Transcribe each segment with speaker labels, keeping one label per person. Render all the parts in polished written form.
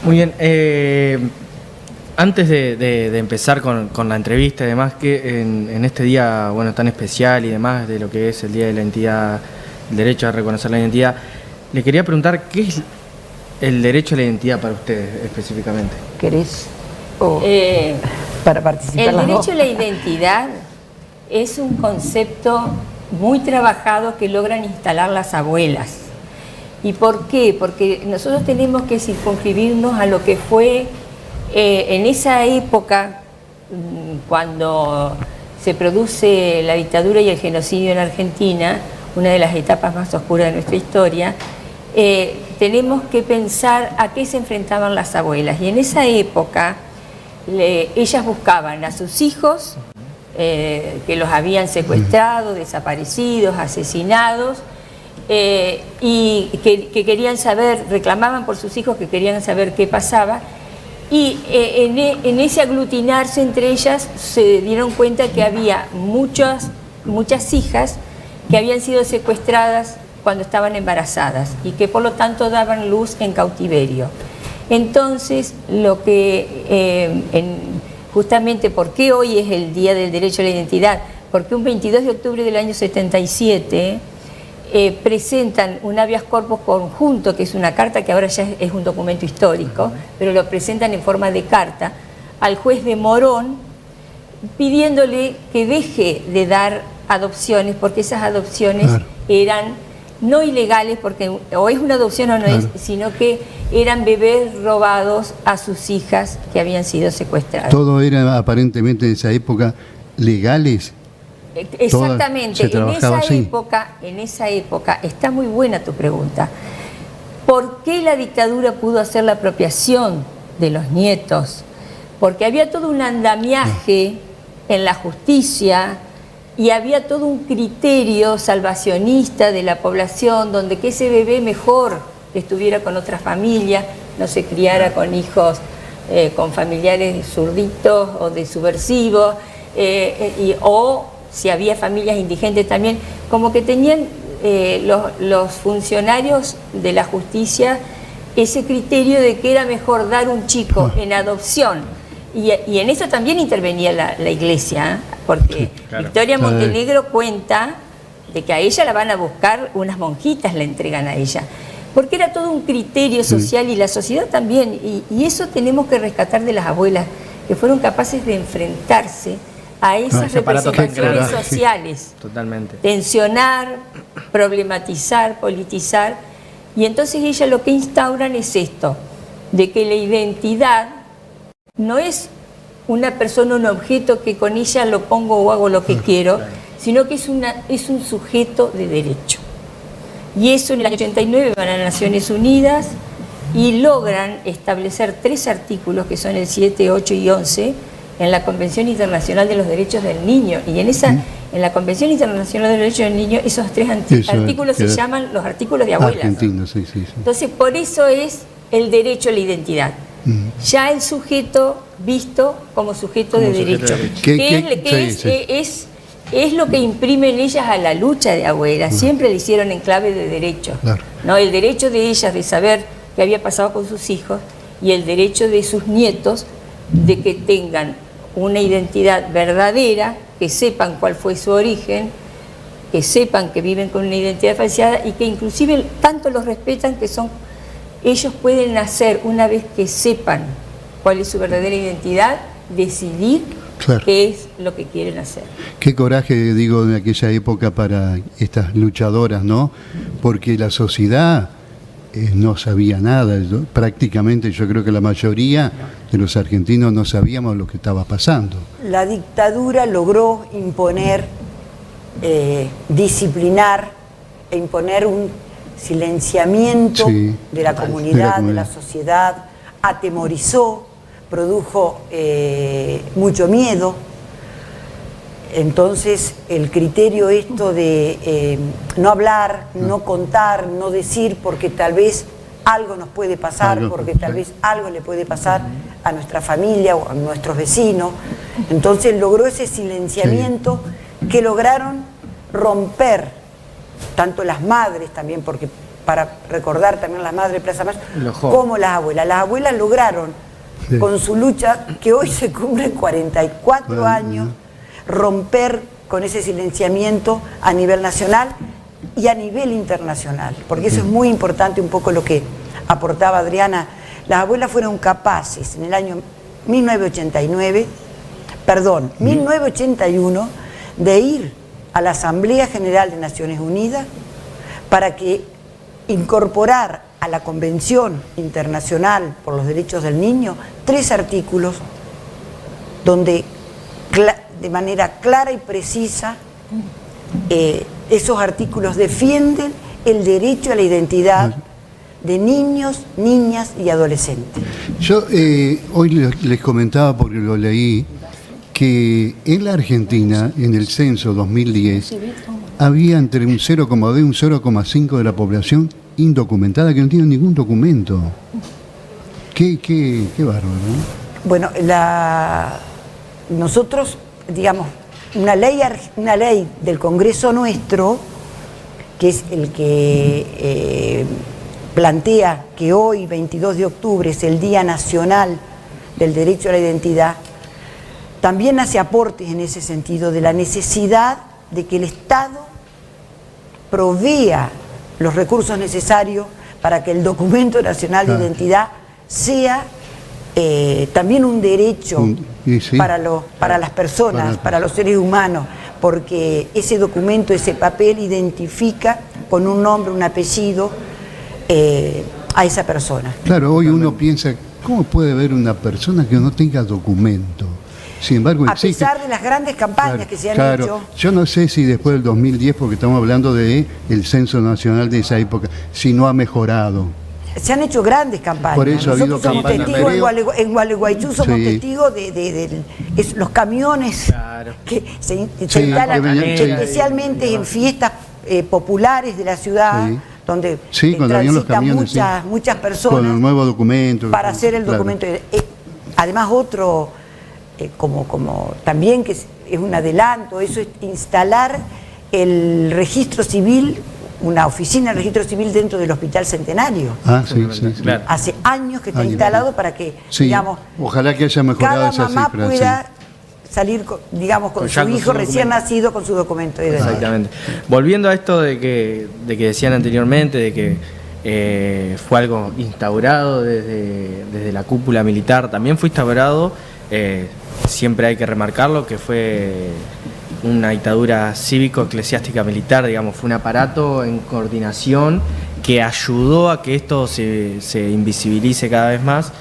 Speaker 1: Muy bien. Antes de empezar con la entrevista y demás, que en este día tan especial y demás, de lo que es el Día de la Identidad, el derecho a reconocer la identidad, le quería preguntar qué es el derecho a la identidad para ustedes específicamente.
Speaker 2: ¿Querés? Para participar.
Speaker 3: El derecho a la identidad es un concepto muy trabajado que logran instalar las abuelas. ¿Y por qué? Porque nosotros tenemos que circunscribirnos a lo que fue en esa época, cuando se produce la dictadura y el genocidio en Argentina, una de las etapas más oscuras de nuestra historia. Tenemos que pensar a qué se enfrentaban las abuelas. Y en esa época ellas buscaban a sus hijos que los habían secuestrado, desaparecidos, asesinados, y que querían saber, reclamaban por sus hijos, que querían saber qué pasaba. Y en ese aglutinarse entre ellas se dieron cuenta que había muchas hijas que habían sido secuestradas cuando estaban embarazadas y que por lo tanto daban luz en cautiverio. Entonces, justamente, ¿por qué hoy es el Día del Derecho a la Identidad? Porque un 22 de octubre del año 77 presentan un habeas corpus conjunto, que es una carta que ahora ya es un documento histórico, pero lo presentan en forma de carta al juez de Morón, pidiéndole que deje de dar adopciones, porque esas adopciones eran no ilegales, porque o es una adopción o no es, sino que eran bebés robados a sus hijas que habían sido secuestradas.
Speaker 4: Todo era aparentemente en esa época legales.
Speaker 3: Exactamente, en esa época, está muy buena tu pregunta. ¿Por qué la dictadura pudo hacer la apropiación de los nietos? Porque había todo un andamiaje en la justicia y había todo un criterio salvacionista de la población, donde que ese bebé mejor estuviera con otra familia, no se criara con hijos, con familiares zurditos o de subversivos, o si había familias indigentes también, como que tenían los funcionarios de la justicia ese criterio de que era mejor dar un chico en adopción. Y en eso también intervenía la iglesia, porque Victoria Montenegro cuenta de que a ella la van a buscar, unas monjitas la entregan a ella, porque era todo un criterio social y la sociedad también, y eso tenemos que rescatar de las abuelas, que fueron capaces de enfrentarse a esas representaciones sociales,
Speaker 1: totalmente.
Speaker 3: Tensionar, problematizar, politizar, y entonces ellas lo que instauran es esto, de que la identidad no es una persona, un objeto que con ella lo pongo o hago lo que quiero, sino que es un sujeto de derecho. Y eso en el año 89 van a Naciones Unidas y logran establecer 3 artículos, que son el 7, 8 y 11, en la Convención Internacional de los Derechos del Niño. Y en la Convención Internacional de los Derechos del Niño, esos 3 artículos se llaman los artículos de abuelas. Entonces, por eso es el derecho a la identidad. Ya el sujeto visto como sujeto de derecho. Es lo que imprimen ellas a la lucha de abuelas. Siempre le hicieron en clave de derecho. ¿No? El derecho de ellas de saber qué había pasado con sus hijos y el derecho de sus nietos de que tengan una identidad verdadera, que sepan cuál fue su origen, que sepan que viven con una identidad falseada y que inclusive tanto los respetan que ellos pueden nacer, una vez que sepan cuál es su verdadera identidad, decidir qué es lo que quieren hacer.
Speaker 4: Qué coraje, digo, de aquella época para estas luchadoras, ¿no? Porque la sociedad no sabía nada, prácticamente yo creo que la mayoría de los argentinos no sabíamos lo que estaba pasando.
Speaker 2: La dictadura logró imponer, disciplinar e imponer un silenciamiento de la comunidad, de la sociedad, atemorizó, produjo mucho miedo. Entonces el criterio esto de no hablar, no contar, no decir, porque tal vez algo nos puede pasar, porque tal vez algo le puede pasar a nuestra familia o a nuestros vecinos. Entonces logró ese silenciamiento que lograron romper, tanto las madres también, porque para recordar también a las madres de Plaza Mayo,
Speaker 1: Los jóvenes.
Speaker 2: como las abuelas lograron,
Speaker 4: Sí.
Speaker 2: con su lucha, que hoy se cumplen 44 años, romper con ese silenciamiento a nivel nacional y a nivel internacional, porque eso es muy importante, un poco lo que aportaba Adriana. Las abuelas fueron capaces en el año 1981, de ir a la Asamblea General de Naciones Unidas para que incorporar a la Convención Internacional por los Derechos del Niño 3 artículos donde de manera clara y precisa esos artículos defienden el derecho a la identidad de niños, niñas y adolescentes.
Speaker 4: Yo hoy les comentaba, porque lo leí, que en la Argentina, en el censo 2010, había entre un 0,2 y un 0,5 de la población indocumentada, que no tiene ningún documento. Qué bárbaro, ¿no?
Speaker 2: Bueno, nosotros, digamos, una ley del Congreso nuestro, que es el que plantea que hoy, 22 de octubre, es el Día Nacional del Derecho a la Identidad, también hace aportes en ese sentido de la necesidad de que el Estado provea los recursos necesarios para que el documento nacional de identidad sea también un derecho para las personas, para los seres humanos, porque ese documento, ese papel identifica con un nombre, un apellido a esa persona.
Speaker 4: Claro, hoy uno piensa, ¿cómo puede haber una persona que no tenga documento? Sin embargo,
Speaker 2: a pesar de las grandes campañas que se han hecho.
Speaker 4: Yo no sé si después del 2010, porque estamos hablando del Censo Nacional de esa época, si no ha mejorado.
Speaker 2: Se han hecho grandes campañas.
Speaker 4: Por eso
Speaker 2: nosotros somos testigos en Gualeguaychú, somos
Speaker 4: Sí.
Speaker 2: testigos de los camiones que se instalan especialmente en fiestas populares de la ciudad, donde
Speaker 4: cuando habían los camiones,
Speaker 2: muchas personas
Speaker 4: con el nuevo documento
Speaker 2: para hacer el documento. Además, otro como también que es un adelanto, eso es instalar el registro civil, una oficina de registro civil dentro del Hospital Centenario.
Speaker 4: Sí.
Speaker 1: Claro.
Speaker 2: Hace años que está instalado para que, digamos,
Speaker 4: ojalá que haya mejorado
Speaker 2: cada
Speaker 4: esa
Speaker 2: mamá
Speaker 4: cifra,
Speaker 2: pueda salir, digamos, con su hijo recién nacido con su documento de identidad.
Speaker 1: Exactamente. Volviendo a esto de que decían anteriormente, de que fue algo instaurado desde la cúpula militar, también fue instaurado, siempre hay que remarcarlo, que fue una dictadura cívico-eclesiástica militar, digamos, fue un aparato en coordinación que ayudó a que esto se invisibilice cada vez más.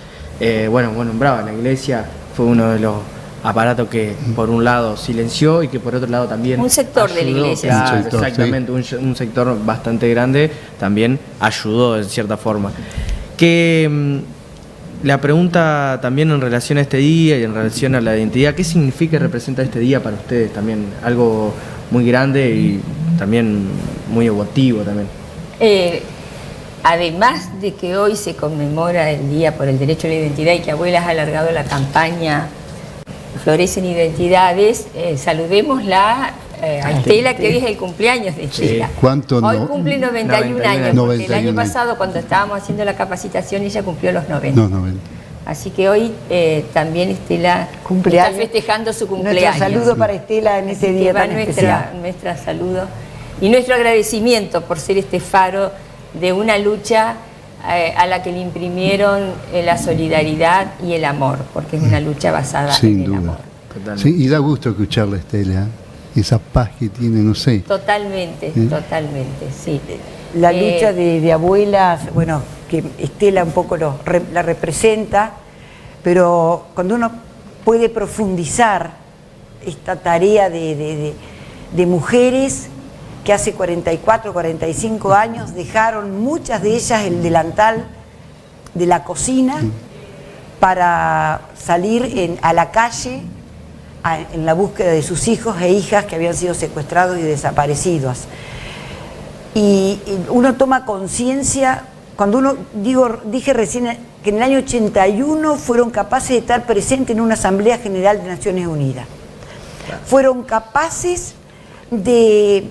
Speaker 1: Bueno, nombraba, la iglesia fue uno de los aparatos que por un lado silenció y que por otro lado también
Speaker 3: un sector
Speaker 1: ayudó,
Speaker 3: de la iglesia.
Speaker 1: claro,
Speaker 4: sector,
Speaker 1: exactamente, un sector bastante grande también ayudó en cierta forma. Que la pregunta también en relación a este día y en relación a la identidad, ¿qué significa y representa este día para ustedes también? Algo muy grande y también muy emotivo también.
Speaker 3: Además de que hoy se conmemora el Día por el Derecho a la Identidad y que Abuelas ha alargado la campaña Florecen Identidades, saludémosla a Estela, que hoy es el cumpleaños de Estela.
Speaker 4: ¿Cuánto
Speaker 3: hoy cumple 91 años, porque
Speaker 4: 91
Speaker 3: el año
Speaker 4: años.
Speaker 3: pasado cuando estábamos haciendo la capacitación ella cumplió los 90.
Speaker 4: No, 90.
Speaker 3: Así que hoy también Estela
Speaker 2: Cumpleaños.
Speaker 3: está festejando su cumpleaños.
Speaker 2: Nuestro saludo para Estela en ese día tan especial.
Speaker 3: Nuestra saludo y nuestro agradecimiento por ser este faro de una lucha a la que le imprimieron la solidaridad y el amor, porque es una lucha basada
Speaker 4: Sin
Speaker 3: en el
Speaker 4: duda.
Speaker 3: amor.
Speaker 1: Totalmente.
Speaker 4: Sí, y da gusto escucharla, Estela, esa paz que tiene, no sé.
Speaker 3: Totalmente, totalmente, sí.
Speaker 2: La lucha de abuelas, bueno, que Estela un poco la representa, pero cuando uno puede profundizar esta tarea de mujeres que hace 44, 45 años dejaron muchas de ellas el delantal de la cocina para salir a la calle en la búsqueda de sus hijos e hijas que habían sido secuestrados y desaparecidos. Y uno toma conciencia, cuando uno, dije recién que en el año 81 fueron capaces de estar presentes en una Asamblea General de Naciones Unidas. Fueron capaces de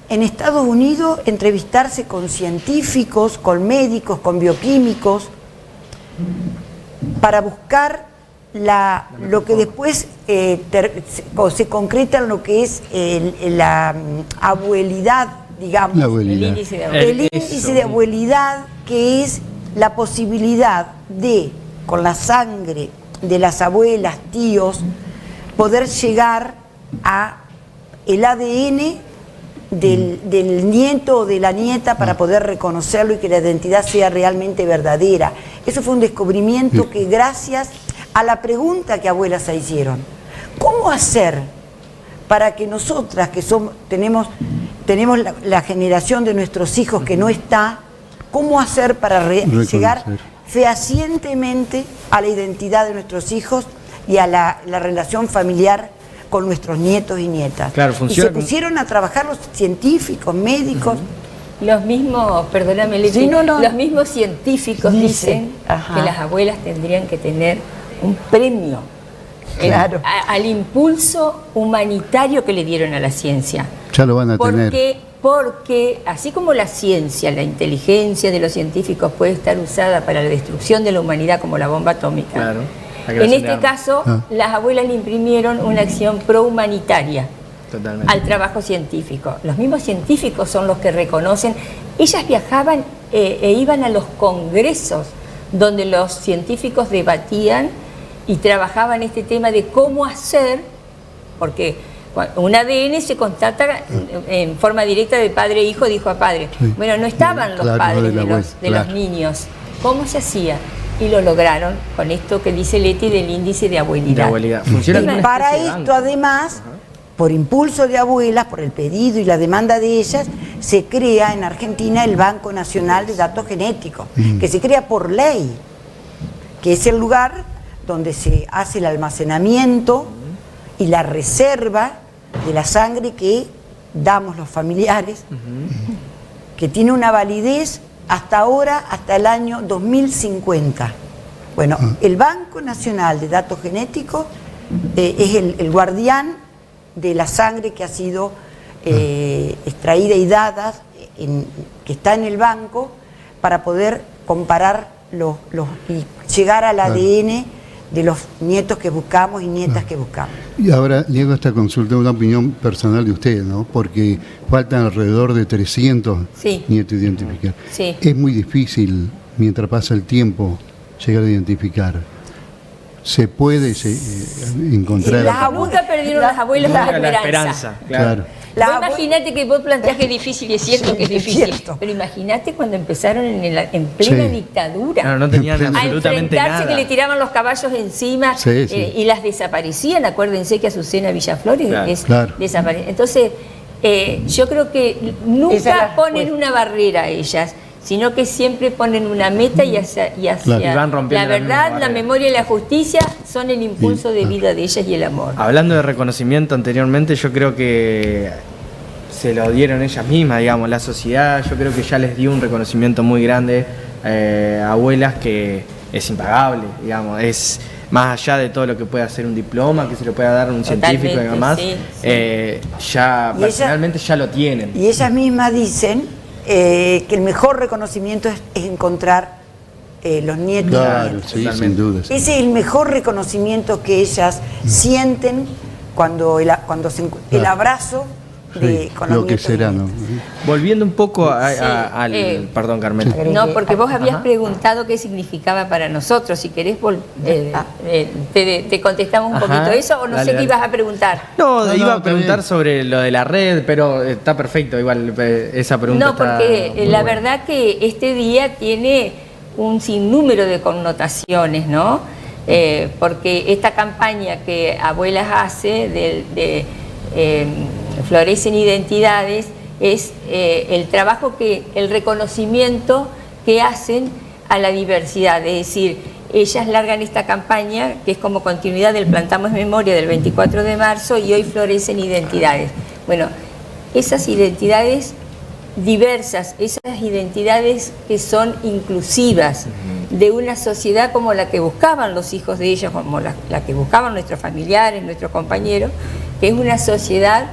Speaker 2: en Estados Unidos entrevistarse con científicos, con médicos, con bioquímicos, para buscar lo que después se concreta en lo que es la abuelidad, digamos.
Speaker 4: La abuelidad.
Speaker 2: El índice de abuelidad, que es la posibilidad de, con la sangre de las abuelas, tíos, poder llegar a el ADN del nieto o de la nieta para poder reconocerlo y que la identidad sea realmente verdadera. Eso fue un descubrimiento que gracias a la pregunta que abuelas se hicieron. ¿Cómo hacer para que nosotras que tenemos la generación de nuestros hijos que no está, cómo hacer para llegar fehacientemente a la identidad de nuestros hijos y a la relación familiar con nuestros nietos y nietas?
Speaker 1: Claro,
Speaker 2: y se pusieron a trabajar los científicos, médicos.
Speaker 3: Los mismos, perdóname, Leti, los mismos científicos dicen que las abuelas tendrían que tener un premio al impulso humanitario que le dieron a la ciencia.
Speaker 4: Ya lo van a tener.
Speaker 3: Porque así como la ciencia, la inteligencia de los científicos puede estar usada para la destrucción de la humanidad como la bomba atómica, en este caso las abuelas le imprimieron una acción prohumanitaria al trabajo científico. Los mismos científicos son los que reconocen. Ellas viajaban e iban a los congresos donde los científicos debatían y trabajaban este tema de cómo hacer, porque un ADN se constata en forma directa de padre a hijo, de hijo a padre. Bueno, no estaban los padres de los niños. ¿Cómo se hacía? Y lo lograron con esto que dice Leti del índice de abuelidad.
Speaker 2: Y para esto, además, por impulso de abuelas, por el pedido y la demanda de ellas, se crea en Argentina el Banco Nacional de Datos Genéticos, que se crea por ley, que es el lugar donde se hace el almacenamiento y la reserva de la sangre que damos los familiares, que tiene una validez hasta ahora, hasta el año 2050. Bueno, el Banco Nacional de Datos Genéticos es el guardián de la sangre que ha sido extraída y dada, que está en el banco, para poder comparar y llegar al ADN de los nietos que buscamos y nietas que buscamos.
Speaker 4: Y ahora, Diego, esta consulta una opinión personal de usted, ¿no? Porque faltan alrededor de 300 nietos a identificar.
Speaker 3: Sí.
Speaker 4: Es muy difícil, mientras pasa el tiempo, llegar a identificar. ¿Se puede encontrar?
Speaker 3: Nunca perdieron las abuelas la esperanza.
Speaker 1: Claro.
Speaker 3: Imagínate que vos planteás que es difícil, y es cierto que es difícil, pero imagínate cuando empezaron en plena dictadura.
Speaker 1: No tenían absolutamente nada.
Speaker 3: A enfrentarse, que le tiraban los caballos encima y las desaparecían. Acuérdense que Azucena Villaflores desapareció. Entonces, yo creo que nunca ponen una barrera a ellas, sino que siempre ponen una meta y hacia la verdad, la memoria y la justicia son el impulso de vida de ellas y el amor.
Speaker 1: Hablando de reconocimiento anteriormente, yo creo que se lo dieron ellas mismas, digamos, la sociedad, yo creo que ya les dio un reconocimiento muy grande a abuelas que es impagable, digamos, es más allá de todo lo que puede hacer un diploma, que se lo pueda dar un científico y demás, ya personalmente ya lo tienen.
Speaker 2: Y ellas mismas dicen que el mejor reconocimiento es encontrar los nietos.
Speaker 4: Claro, sí, sin duda.
Speaker 2: Ese es el mejor reconocimiento que ellas sienten cuando el abrazo con los
Speaker 4: lo que será, ¿no?
Speaker 1: Volviendo un poco al... perdón, Carmela.
Speaker 3: No, porque vos habías preguntado qué significaba para nosotros. Si querés, te contestamos un poquito eso, o no sé qué ibas a preguntar.
Speaker 1: No, iba a preguntar sobre lo de la red, pero está perfecto, igual esa pregunta.
Speaker 3: No, porque la verdad que este día tiene un sinnúmero de connotaciones, ¿no? Porque esta campaña que Abuelas hace Florecen Identidades es el trabajo el reconocimiento que hacen a la diversidad, es decir, ellas largan esta campaña que es como continuidad del Plantamos Memoria del 24 de marzo y hoy Florecen Identidades. Bueno, esas identidades diversas, esas identidades que son inclusivas de una sociedad como la que buscaban los hijos de ellos, como la que buscaban nuestros familiares, nuestros compañeros, que es una sociedad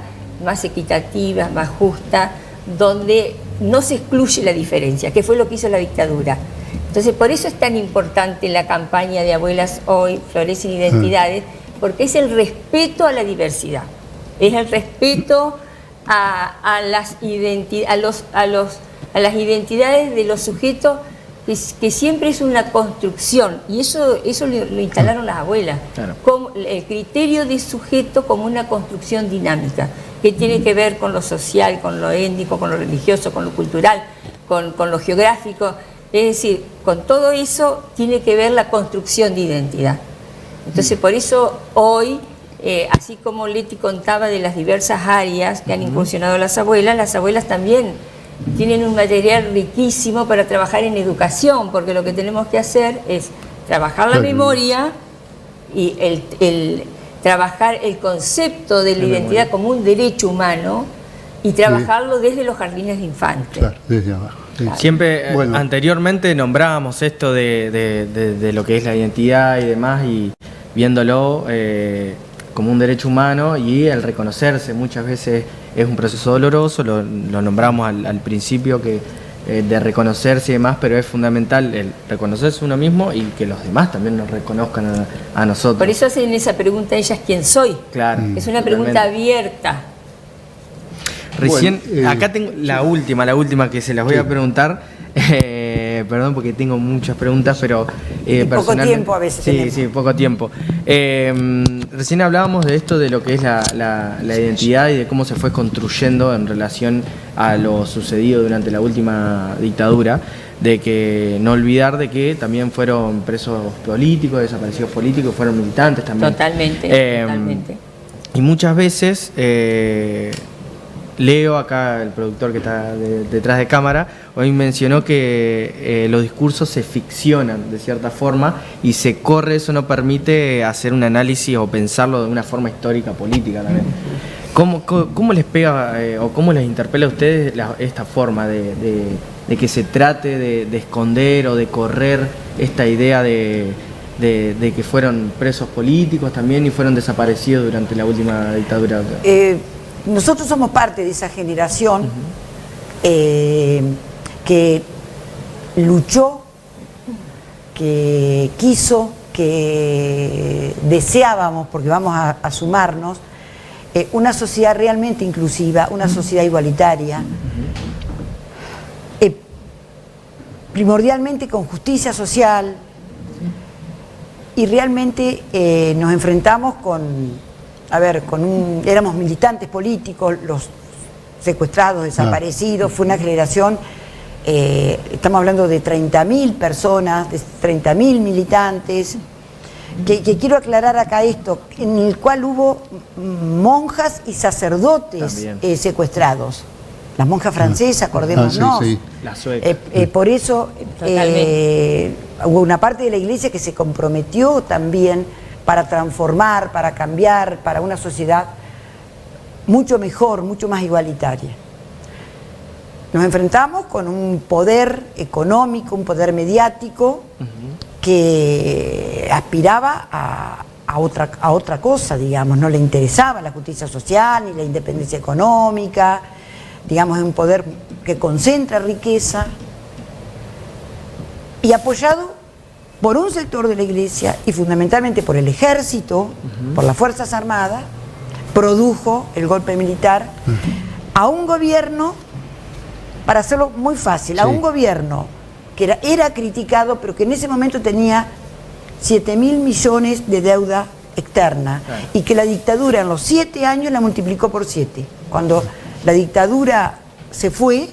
Speaker 3: más equitativa, más justa, donde no se excluye la diferencia, que fue lo que hizo la dictadura. Entonces, por eso es tan importante la campaña de Abuelas Hoy, Florecen Identidades, porque es el respeto a la diversidad, es el respeto a las identidades de los sujetos, que siempre es una construcción, y eso lo instalaron las abuelas, claro, como el criterio de sujeto como una construcción dinámica, que tiene que ver con lo social, con lo étnico, con lo religioso, con lo cultural, con lo geográfico. Es decir, con todo eso tiene que ver la construcción de identidad. Entonces, por eso hoy, así como Leti contaba de las diversas áreas que han incursionado las abuelas también tienen un material riquísimo para trabajar en educación, porque lo que tenemos que hacer es trabajar la memoria y trabajar el concepto de la identidad como un derecho humano y trabajarlo desde los jardines de infantes.
Speaker 4: Claro, desde abajo.
Speaker 3: Claro.
Speaker 1: Siempre, anteriormente nombrábamos esto de lo que es la identidad y demás, y viéndolo como un derecho humano, y el reconocerse muchas veces es un proceso doloroso, lo nombramos al principio, que de reconocerse y demás, pero es fundamental el reconocerse uno mismo y que los demás también nos reconozcan a nosotros.
Speaker 3: Por eso hacen esa pregunta ellas, ¿quién soy?
Speaker 1: Claro.
Speaker 3: Es una pregunta abierta.
Speaker 1: Recién, acá tengo la última que se las voy a preguntar. Perdón porque tengo muchas preguntas, pero
Speaker 2: poco tiempo a veces.
Speaker 1: Sí, poco tiempo. Recién hablábamos de esto, de lo que es la identidad y de cómo se fue construyendo en relación a lo sucedido durante la última dictadura, de que no olvidar de que también fueron presos políticos, desaparecidos políticos, fueron militantes también.
Speaker 3: Totalmente.
Speaker 1: Y muchas veces Leo, acá el productor que está detrás de cámara, hoy mencionó que los discursos se ficcionan de cierta forma y se corre, eso no permite hacer un análisis o pensarlo de una forma histórica, política también. ¿Cómo les pega o cómo les interpela a ustedes esta forma de que se trate de esconder o de correr esta idea de que fueron presos políticos también y fueron desaparecidos durante la última dictadura?
Speaker 2: Nosotros somos parte de esa generación que luchó, que quiso, que deseábamos, porque vamos a sumarnos, una sociedad realmente inclusiva, una sociedad igualitaria, primordialmente con justicia social, y realmente nos enfrentamos éramos militantes políticos, los secuestrados, desaparecidos, fue una generación, estamos hablando de 30.000 personas, de 30.000 militantes, que quiero aclarar acá esto, en el cual hubo monjas y sacerdotes secuestrados. Las monjas francesas, acordémonos.
Speaker 1: Sí. La sueca.
Speaker 2: Por eso hubo una parte de la iglesia que se comprometió también para transformar, para cambiar, para una sociedad mucho mejor, mucho más igualitaria. Nos enfrentamos con un poder económico, un poder mediático que aspiraba a otra cosa, digamos, no le interesaba la justicia social ni la independencia económica, digamos, es un poder que concentra riqueza y apoyado por un sector de la iglesia y fundamentalmente por el ejército, por las Fuerzas Armadas, produjo el golpe militar a un gobierno, para hacerlo muy fácil, a un gobierno que era criticado, pero que en ese momento tenía 7.000 millones de deuda externa, y que la dictadura en los 7 años la multiplicó por 7. Cuando la dictadura se fue,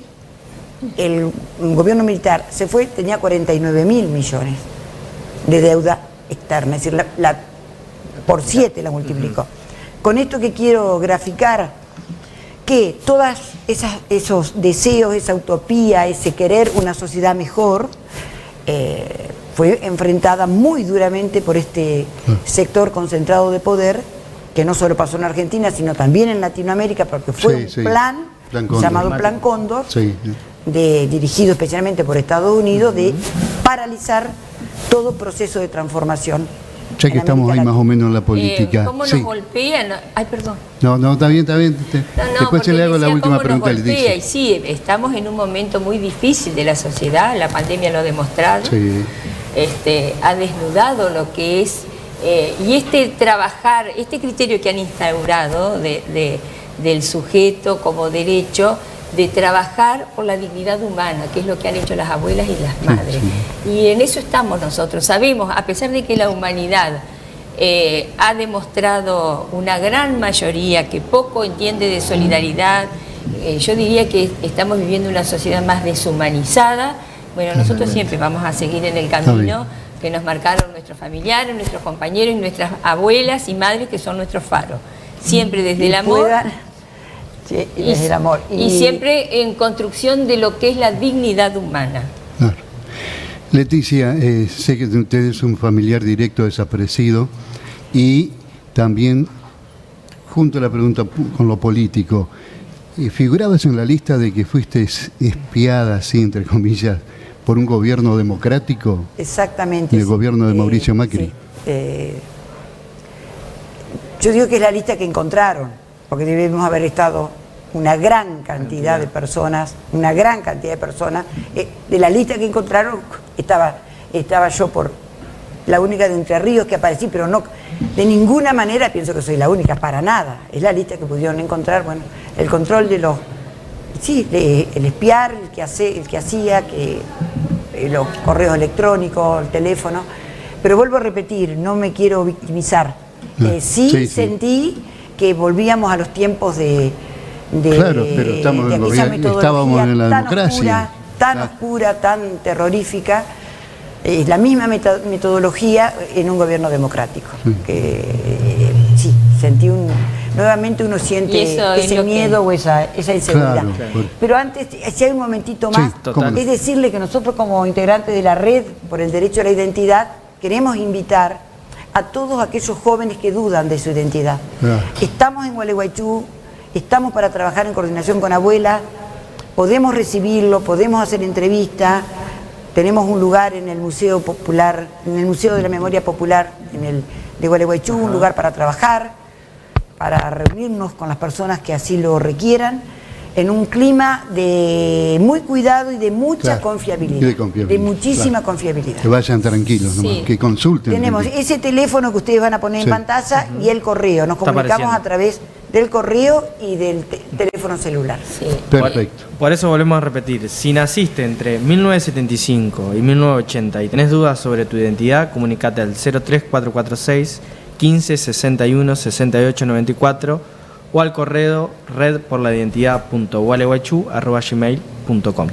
Speaker 2: el gobierno militar se fue, tenía 49.000 millones de deuda externa, es decir, por 7 la multiplicó. Con esto que quiero graficar, que todos esos deseos, esa utopía, ese querer una sociedad mejor, fue enfrentada muy duramente por este sector concentrado de poder, que no solo pasó en Argentina, sino también en Latinoamérica, porque fue un plan llamado Plan Cóndor, dirigido especialmente por Estados Unidos, de paralizar todo proceso de transformación
Speaker 4: Ya que estamos ahí más o menos en la política.
Speaker 3: ¿Cómo nos golpean? Ay, perdón.
Speaker 4: No, está bien. Después se le hago la última pregunta.
Speaker 3: Y sí, estamos en un momento muy difícil de la sociedad, la pandemia lo ha demostrado,
Speaker 4: sí.
Speaker 3: Ha desnudado lo que es, y trabajar, este criterio que han instaurado del sujeto como derecho, de trabajar por la dignidad humana, que es lo que han hecho las abuelas y las madres. Sí. Y en eso estamos nosotros. Sabemos, a pesar de que la humanidad ha demostrado una gran mayoría que poco entiende de solidaridad, yo diría que estamos viviendo una sociedad más deshumanizada. Bueno, nosotros siempre vamos a seguir en el camino que nos marcaron nuestros familiares, nuestros compañeros y nuestras abuelas y madres, que son nuestros faros. Siempre desde el amor.
Speaker 2: Sí, y desde el amor.
Speaker 3: Y siempre en construcción de lo que es la dignidad humana.
Speaker 4: Claro. Leticia, sé que usted es un familiar directo desaparecido y también, junto a la pregunta con lo político, ¿figurabas en la lista de que fuiste espiada, así entre comillas, por un gobierno democrático?
Speaker 2: Exactamente.
Speaker 4: El gobierno de Mauricio Macri.
Speaker 2: Sí. Yo digo que es la lista que encontraron, porque debemos haber estado una gran cantidad de personas, de la lista que encontraron estaba yo por la única de Entre Ríos que aparecí, pero no, de ninguna manera pienso que soy la única, para nada. Es la lista que pudieron encontrar, bueno, el control de los, el espiar, el que hacía, los correos electrónicos, el teléfono, pero vuelvo a repetir, no me quiero victimizar. Sí sentí que volvíamos a los tiempos de
Speaker 4: claro, pero estábamos en la democracia.
Speaker 2: Tan oscura, tan terrorífica. Es la misma metodología en un gobierno democrático. Sí, sentí nuevamente uno siente ese miedo o esa inseguridad. Claro. Pero antes, si hay un momentito más, es decirle que nosotros como integrantes de la Red por el Derecho a la Identidad queremos invitar a todos aquellos jóvenes que dudan de su identidad. Estamos en Gualeguaychú, estamos para trabajar en coordinación con abuelas, podemos recibirlo, podemos hacer entrevistas, tenemos un lugar en el Museo Popular, en el Museo de la Memoria Popular de Gualeguaychú, un lugar para trabajar, para reunirnos con las personas que así lo requieran, en un clima de muy cuidado y de mucha confiabilidad, de muchísima confiabilidad.
Speaker 4: Que vayan tranquilos, que consulten.
Speaker 2: Tenemos ese teléfono que ustedes van a poner en pantalla y el correo. Nos comunicamos a través del correo y del teléfono celular.
Speaker 4: Perfecto.
Speaker 1: Por eso volvemos a repetir, si naciste entre 1975 y 1980 y tenés dudas sobre tu identidad, comunicate al 03446 15 61 68 94 o al correo redporlaidentidad.gualeguaychú@gmail.com.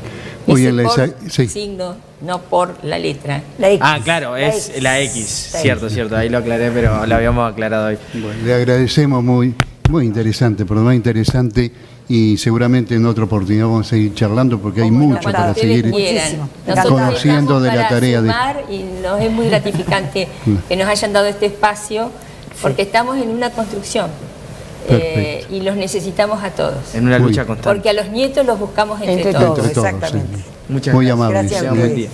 Speaker 3: Signo, no por la letra.
Speaker 2: La X.
Speaker 1: Claro, es la X. Cierto, ahí lo aclaré, pero lo habíamos aclarado hoy.
Speaker 4: Bueno, le agradecemos, muy interesante, por lo más interesante, y seguramente en otra oportunidad vamos a seguir charlando porque hay mucho para seguir conociendo de la tarea.
Speaker 3: Y nos es muy gratificante que nos hayan dado este espacio, porque estamos en una construcción. Y los necesitamos a todos.
Speaker 1: En una lucha constante.
Speaker 3: Porque a los nietos los buscamos entre todos.
Speaker 2: Exactamente.
Speaker 1: Muchas
Speaker 4: gracias. Muy amable.
Speaker 2: Gracias.
Speaker 1: Buen día.